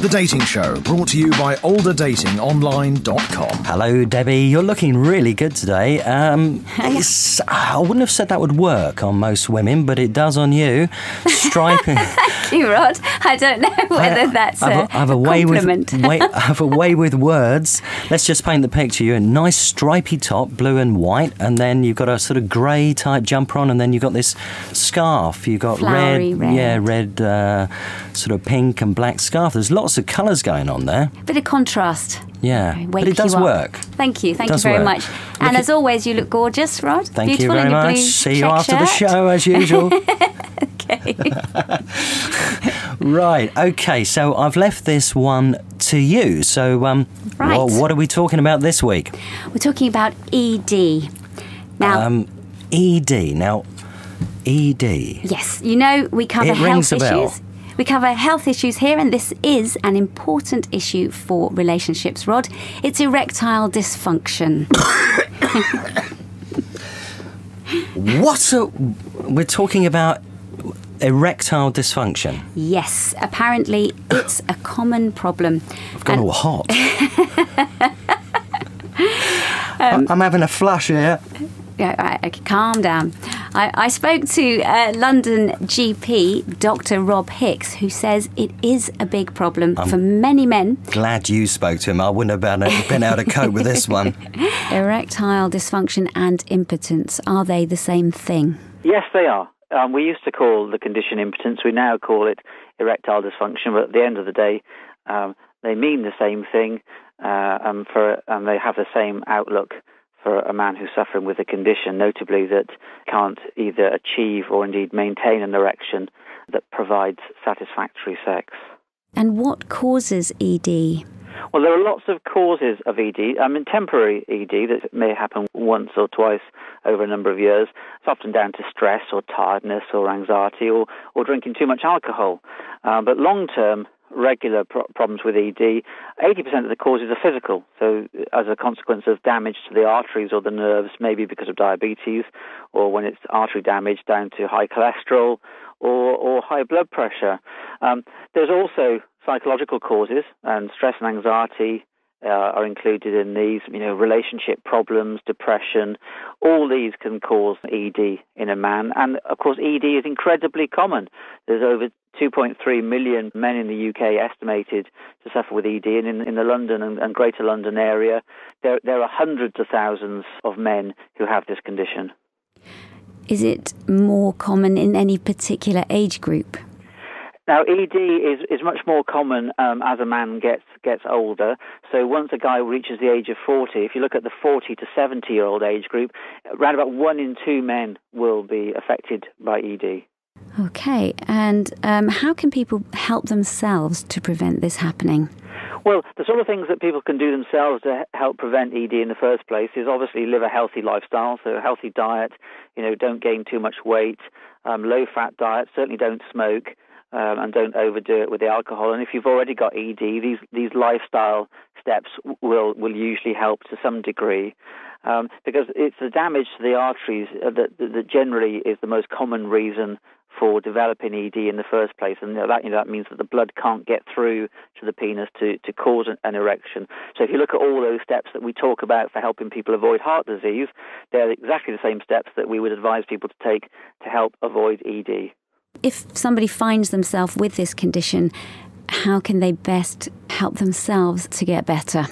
The Dating Show, brought to you by olderdatingonline.com. Hello, Debbie. You're looking really good today. I wouldn't have said that would work on most women, but it does on you. Striping. Thank you, Rod. I don't know whether that's a compliment. I have a way with words. Let's just paint the picture. You're a nice stripy top, blue and white, and then you've got a sort of grey type jumper on, and then you've got this scarf. You've got Flowery red. Yeah, red, sort of pink and black scarf. There's lots of colours going on there. Bit of contrast. Yeah, but it does work. Thank you very much. And as always, you look gorgeous, Rod. Thank you very much. See you after the show, as usual. Okay. Right, okay, so I've left this one to you. So, right. Well, what are we talking about this week? We're talking about ED. Now, ED. Now, ED. Yes, you know we cover health issues. We cover health issues here, and this is an important issue for relationships, Rod. It's erectile dysfunction. We're talking about erectile dysfunction? Yes, apparently it's a common problem. I've gone all hot. I'm having a flush here. Yeah, right, calm down. I spoke to London GP, Dr. Rob Hicks, who says it is a big problem for many men. Glad you spoke to him. I wouldn't have been able to cope with this one. Erectile dysfunction and impotence, are they the same thing? Yes, they are. We used to call the condition impotence. We now call it erectile dysfunction. But at the end of the day, they mean the same thing, and they have the same outlook for a man who's suffering with a condition, notably that can't either achieve or indeed maintain an erection that provides satisfactory sex. And what causes ED? Well, there are lots of causes of ED. Temporary ED that may happen once or twice over a number of years. It's often down to stress or tiredness or anxiety or drinking too much alcohol. But long-term, regular problems with ED, 80% of the causes are physical. So as a consequence of damage to the arteries or the nerves, maybe because of diabetes, or when it's artery damage down to high cholesterol or high blood pressure. There's also psychological causes, and stress and anxiety are included in these, relationship problems, depression. All these can cause ED in a man. And, of course, ED is incredibly common. There's over 2.3 million men in the UK estimated to suffer with ED, and in the London and Greater London area, there are hundreds of thousands of men who have this condition. Is it more common in any particular age group? Now, ED is much more common as a man gets older. So once a guy reaches the age of 40, if you look at the 40 to 70-year-old age group, around about 1 in 2 men will be affected by ED. Okay, and how can people help themselves to prevent this happening? Well, the sort of things that people can do themselves to help prevent ED in the first place is obviously live a healthy lifestyle, so a healthy diet, don't gain too much weight, low-fat diet, certainly don't smoke, and don't overdo it with the alcohol. And if you've already got ED, these lifestyle steps will usually help to some degree, because it's the damage to the arteries that generally is the most common reason for developing ED in the first place, and that means that the blood can't get through to the penis to cause an erection. So if you look at all those steps that we talk about for helping people avoid heart disease, they're exactly the same steps that we would advise people to take to help avoid ED. If somebody finds themselves with this condition, how can they best help themselves to get better?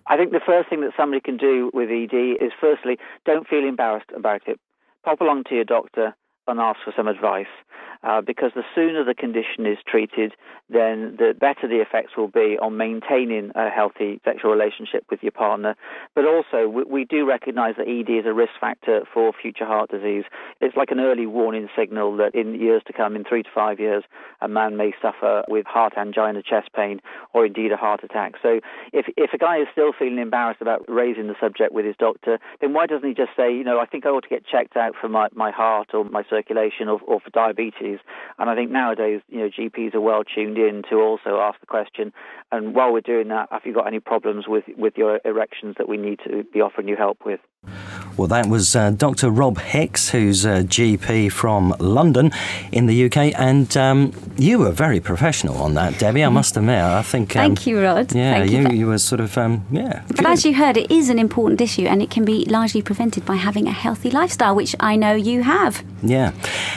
I think the first thing that somebody can do with ED is, firstly, don't feel embarrassed about it. Pop along to your doctor and ask for some advice, because the sooner the condition is treated, then the better the effects will be on maintaining a healthy sexual relationship with your partner. But also, we do recognise that ED is a risk factor for future heart disease. It's like an early warning signal that in years to come, in 3 to 5 years, a man may suffer with heart angina, chest pain, or indeed a heart attack. So if a guy is still feeling embarrassed about raising the subject with his doctor, then why doesn't he just say, I think I ought to get checked out for my heart or my circulation or for diabetes? And I think nowadays, GPs are well tuned in to also ask the question, and while we're doing that, have you got any problems with your erections that we need to be offering you help with? Well, that was Dr. Rob Hicks, who's a GP from London in the UK, and you were very professional on that, Debbie, I must admit. I think... Thank you, Rod. Yeah, you were sort of, yeah. But as you heard, it is an important issue, and it can be largely prevented by having a healthy lifestyle, which I know you have. Yeah.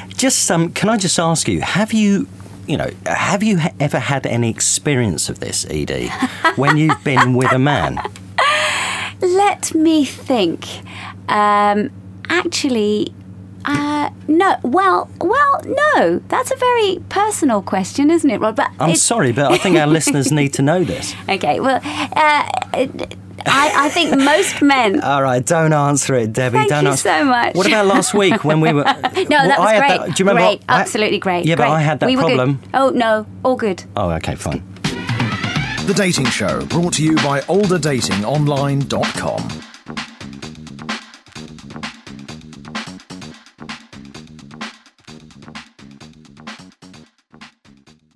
Just, can I just ask you, have you ever had any experience of this, Edie, when you've been with a man? Let me think. Actually, no. Well, no. That's a very personal question, isn't it, Rod? But I'm sorry, but I think our listeners need to know this. Okay, well, I think most men... All right, don't answer it, Debbie. Thank you so much. What about last week when we were... No, that was great. Do you remember? Great, absolutely great. Yeah, great. but I had that problem. Good. Oh, no, all good. Oh, okay, fine. The Dating Show, brought to you by olderdatingonline.com.